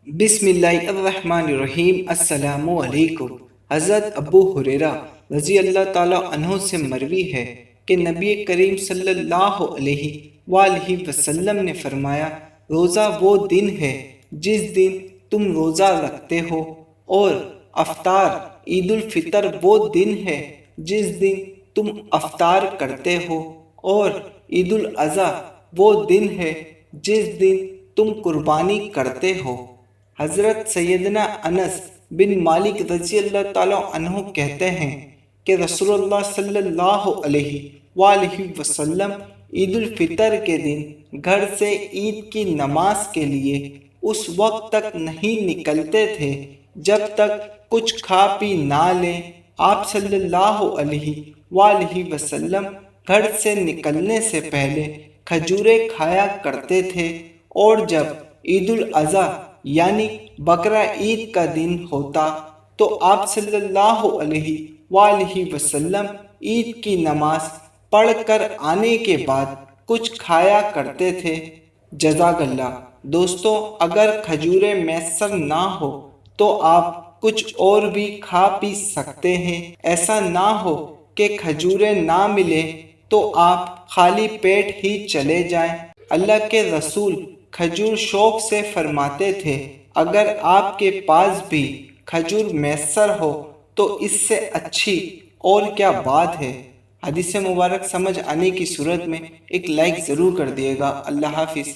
بسم اللہ الرحمن الرحیم۔ السلام علیکم۔ حضرت ابو ہریرہ رضی اللہ تعالیٰ عنہ سے مروی ہے کہ نبی کریم صلی اللہ علیہ وآلہ وسلم نے فرمایا، روزہ وہ دن ہے جس دن تم روزہ رکھتے ہو، اور افطار عید الفطر وہ دن ہے جس دن تم افطار کرتے ہو، اور عید الاضحیٰ وہ دن ہے جس دن تم قربانی کرتے ہو۔ حضرت سیدنا انس بن مالک رضی اللہ تعالیٰ عنہ کہتے ہیں کہ رسول اللہ صلی اللہ علیہ وآلہ وسلم عید الفطر کے دن گھر سے عید کی نماز کے لیے اس وقت تک نہیں نکلتے تھے جب تک کچھ کھا پی نہ لیں۔ آپ صلی اللہ علیہ وآلہ وسلم گھر سے نکلنے سے پہلے کھجوریں کھایا کرتے تھے، اور جب عید الاضحیٰ یعنی بقرہ عید کا دن ہوتا تو آپ صلی اللہ علیہ وآلہ وسلم عید کی نماز پڑھ کر آنے کے بعد کچھ کھایا کرتے تھے۔ جزاک اللہ۔ دوستو، اگر کھجوریں میسر نہ ہو تو آپ کچھ اور بھی کھا پی سکتے ہیں۔ ایسا نہ ہو کہ کھجوریں نہ ملیں تو آپ خالی پیٹ ہی چلے جائیں۔ اللہ کے رسول کھجور شوق سے فرماتے تھے، اگر آپ کے پاس بھی کھجور میسر ہو تو اس سے اچھی اور کیا بات ہے۔ حدیث مبارک سمجھ آنے کی صورت میں ایک لائک ضرور کر دیے گا۔ اللہ حافظ۔